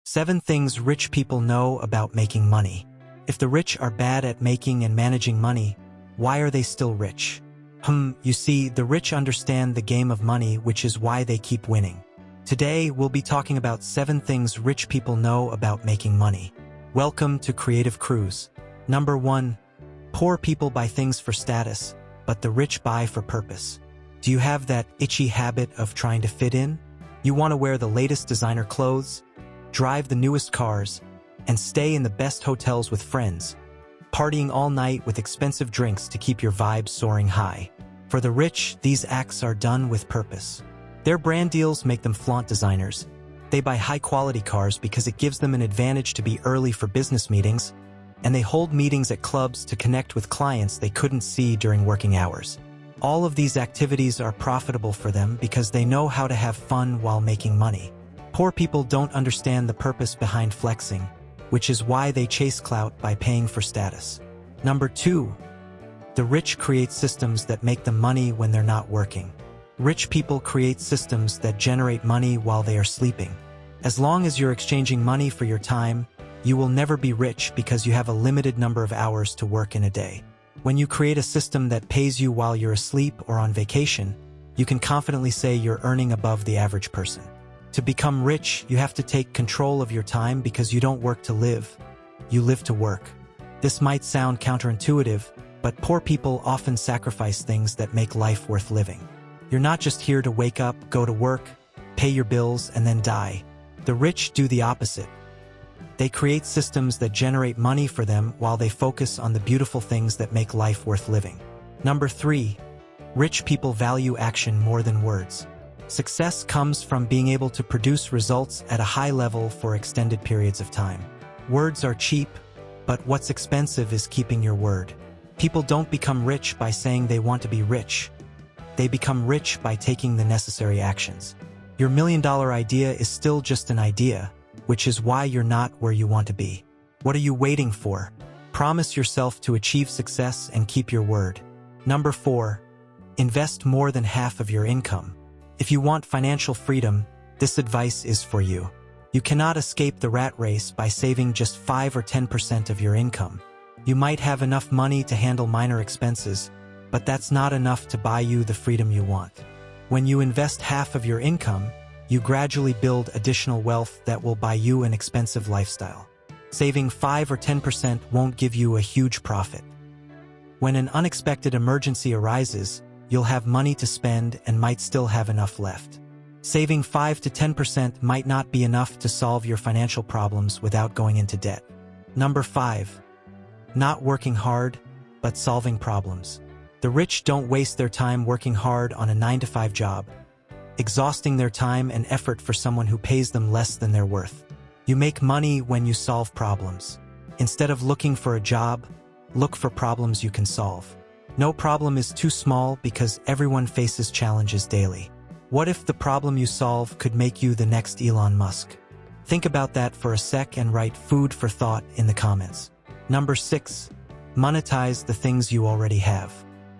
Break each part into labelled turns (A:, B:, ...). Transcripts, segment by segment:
A: 7 things rich people know about making money. If the rich are bad at making and managing money, why are they still rich? You see, the rich understand the game of money, which is why they keep winning. Today, we'll be talking about 7 things rich people know about making money. Welcome to Creative Cruise. Number 1. Poor people buy things for status, but the rich buy for purpose. Do you have that itchy habit of trying to fit in? You want to wear the latest designer clothes, drive the newest cars, and stay in the best hotels with friends, partying all night with expensive drinks to keep your vibes soaring high. For the rich, these acts are done with purpose. Their brand deals make them flaunt designers. They buy high-quality cars because it gives them an advantage to be early for business meetings, and they hold meetings at clubs to connect with clients they couldn't see during working hours. All of these activities are profitable for them because they know how to have fun while making money. Poor people don't understand the purpose behind flexing, which is why they chase clout by paying for status. Number 2. The rich create systems that make them money when they're not working. Rich people create systems that generate money while they are sleeping. As long as you're exchanging money for your time, you will never be rich because you have a limited number of hours to work in a day. When you create a system that pays you while you're asleep or on vacation, you can confidently say you're earning above the average person. To become rich, you have to take control of your time because you don't work to live, you live to work. This might sound counterintuitive, but poor people often sacrifice things that make life worth living. You're not just here to wake up, go to work, pay your bills, and then die. The rich do the opposite. They create systems that generate money for them while they focus on the beautiful things that make life worth living. Number 3. Rich people value action more than words. Success comes from being able to produce results at a high level for extended periods of time. Words are cheap, but what's expensive is keeping your word. People don't become rich by saying they want to be rich. They become rich by taking the necessary actions. Your $1 million idea is still just an idea, which is why you're not where you want to be. What are you waiting for? Promise yourself to achieve success and keep your word. Number 4. Invest more than half of your income. If you want financial freedom, this advice is for you. You cannot escape the rat race by saving just 5 or 10% of your income. You might have enough money to handle minor expenses, but that's not enough to buy you the freedom you want. When you invest half of your income, you gradually build additional wealth that will buy you an expensive lifestyle. Saving 5 or 10% won't give you a huge profit. When an unexpected emergency arises, you'll have money to spend and might still have enough left. Saving 5 to 10% might not be enough to solve your financial problems without going into debt. Number 5. Not working hard, but solving problems. The rich don't waste their time working hard on a 9-to-5 job, exhausting their time and effort for someone who pays them less than they're worth. You make money when you solve problems. Instead of looking for a job, look for problems you can solve. No problem is too small because everyone faces challenges daily. What if the problem you solve could make you the next Elon Musk? Think about that for a sec and write food for thought in the comments. Number 6. Monetize the things you already have.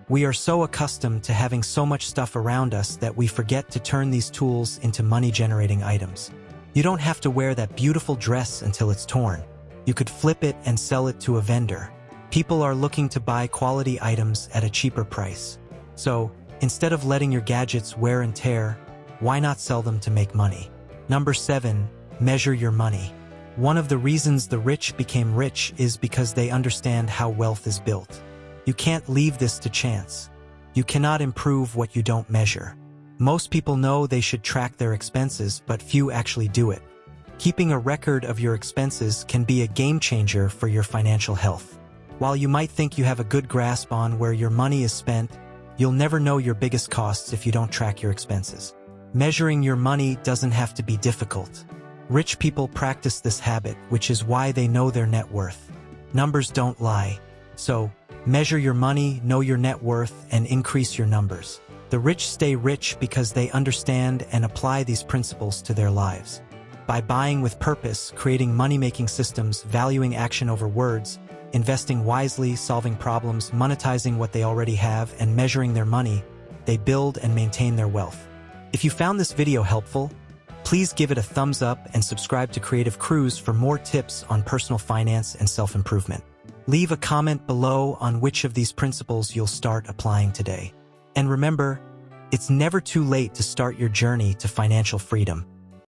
A: We are so accustomed to having so much stuff around us that we forget to turn these tools into money-generating items. You don't have to wear that beautiful dress until it's torn. You could flip it and sell it to a vendor. People are looking to buy quality items at a cheaper price. So, instead of letting your gadgets wear and tear, why not sell them to make money? Number 7. Measure your money. One of the reasons the rich became rich is because they understand how wealth is built. You can't leave this to chance. You cannot improve what you don't measure. Most people know they should track their expenses, but few actually do it. Keeping a record of your expenses can be a game changer for your financial health. While you might think you have a good grasp on where your money is spent, you'll never know your biggest costs if you don't track your expenses. Measuring your money doesn't have to be difficult. Rich people practice this habit, which is why they know their net worth. Numbers don't lie. So, measure your money, know your net worth, and increase your numbers. The rich stay rich because they understand and apply these principles to their lives. By buying with purpose, creating money-making systems, valuing action over words, investing wisely, solving problems, monetizing what they already have, and measuring their money, they build and maintain their wealth. If you found this video helpful, Please give it a thumbs up and subscribe to Creative Cruise for more tips on personal finance and self-improvement. Leave a comment below on which of these principles you'll start applying today. And remember, it's never too late to start your journey to financial freedom.